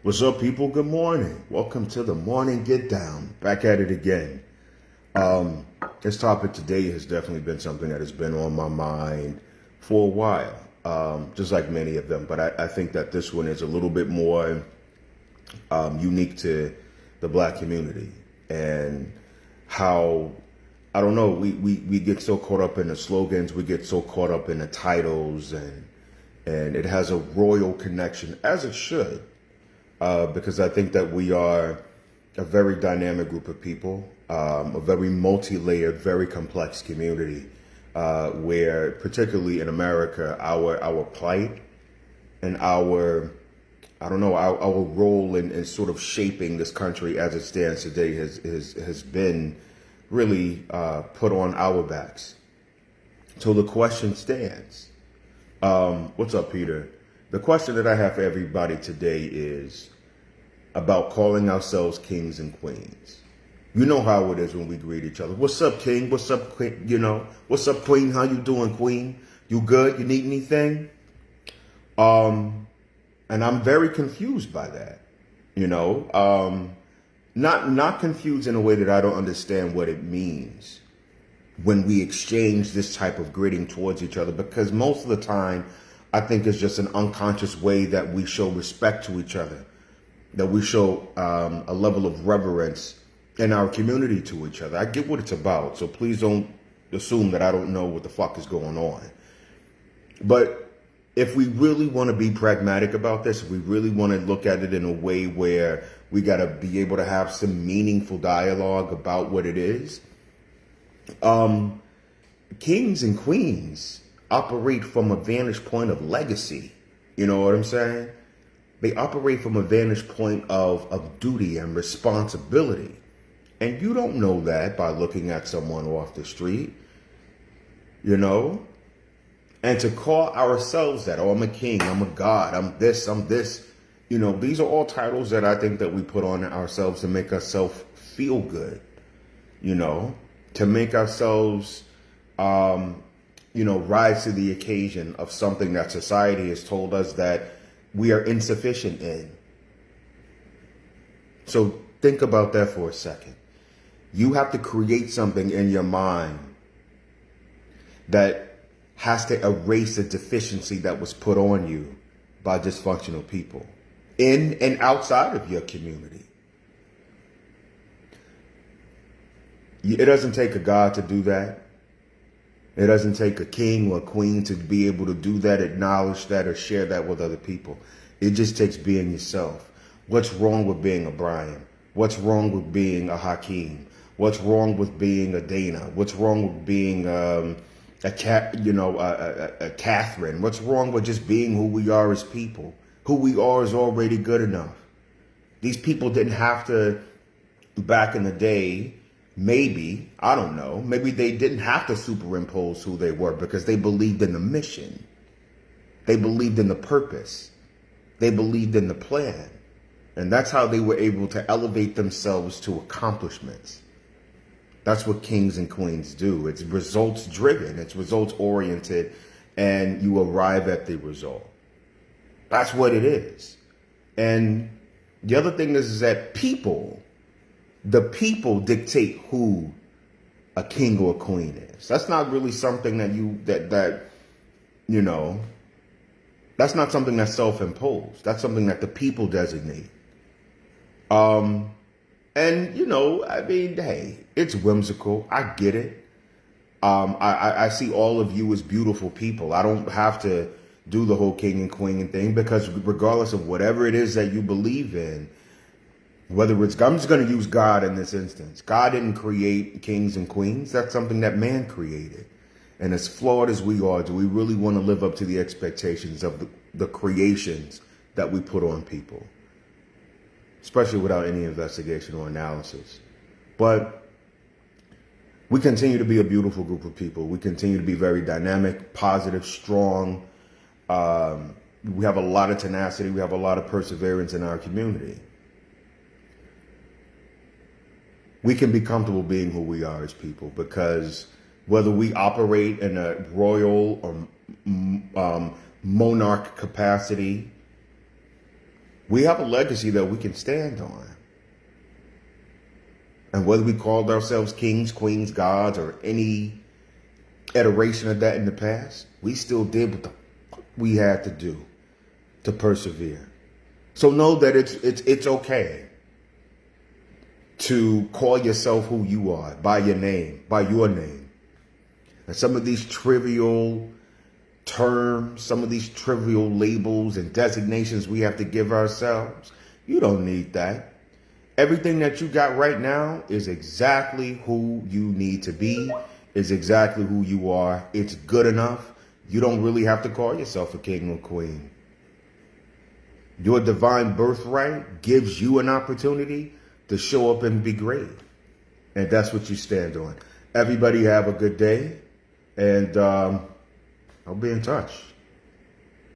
What's up, people? Good morning. Welcome to the Morning Get Down. Back at it again. This topic today has definitely been something that has been on my mind for a while, just like many of them. But I think that this one is a little bit more unique to the Black community and how, I don't know, we get so caught up in the slogans, we get so caught up in the titles, and it has a royal connection, as it should. Because I think that we are a very dynamic group of people, a very multi-layered, very complex community, where particularly in America, our plight and our role in sort of shaping this country as it stands today has been really put on our backs. So the question stands. What's up, Peter? The question that I have for everybody today is about calling ourselves kings and queens. You know how it is when we greet each other. What's up, king? What's up, queen? What's up, queen? How you doing, queen? You good? You need anything? And I'm very confused by that. Not confused in a way that I don't understand what it means when we exchange this type of greeting towards each other, because most of the time, I think it's just an unconscious way that we show respect to each other, that we show a level of reverence in our community to each other. I get what it's about, so please don't assume that I don't know what the fuck is going on. But if we really want to be pragmatic about this, if we really want to look at it in a way where we got to be able to have some meaningful dialogue about what it is, kings and queens operate from a vantage point of legacy. You know what I'm saying? They operate from a vantage point of duty and responsibility. And you don't know that by looking at someone off the street, And to call ourselves that, oh, I'm a king, I'm a god, I'm this. These are all titles that I think that we put on ourselves to make ourselves feel good, to make ourselves, rise to the occasion of something that society has told us that we are insufficient in. So think about that for a second. You have to create something in your mind that has to erase a deficiency that was put on you by dysfunctional people in and outside of your community. It doesn't take a God to do that. It doesn't take a king or a queen to be able to do that, acknowledge that, or share that with other people. It just takes being yourself. What's wrong with being a Brian? What's wrong with being a Hakeem? What's wrong with being a Dana? What's wrong with being a Catherine? What's wrong with just being who we are as people? Who we are is already good enough. These people didn't have to, back in the day, maybe, I don't know, maybe they didn't have to superimpose who they were because they believed in the mission. They believed in the purpose. They believed in the plan. And that's how they were able to elevate themselves to accomplishments. That's what kings and queens do. It's results driven. It's results oriented, and you arrive at the result. That's what it is. And the other thing is that the people dictate who a king or a queen is. That's not really something that's not something that's self-imposed. That's something that the people designate. Hey, it's whimsical. I get it. I see all of you as beautiful people. I don't have to do the whole king and queen thing, because regardless of whatever it is that you believe in, whether it's, I'm just going to use God in this instance. God didn't create kings and queens. That's something that man created. And as flawed as we are, do we really want to live up to the expectations of the creations that we put on people? Especially without any investigation or analysis. But we continue to be a beautiful group of people. We continue to be very dynamic, positive, strong. We have a lot of tenacity. We have a lot of perseverance in our community. We can be comfortable being who we are as people, because whether we operate in a royal or monarch capacity, We have a legacy that we can stand on. And whether we called ourselves kings, queens, gods, or any iteration of that in the past, we still did what the fuck we had to do to persevere. So know that it's okay to call yourself who you are by your name, by your name. And some of these trivial terms, some of these trivial labels and designations we have to give ourselves, you don't need that. Everything that you got right now is exactly who you need to be, is exactly who you are. It's good enough. You don't really have to call yourself a king or queen. Your divine birthright gives you an opportunity to show up and be great. And that's what you stand on. Everybody have a good day. And I'll be in touch.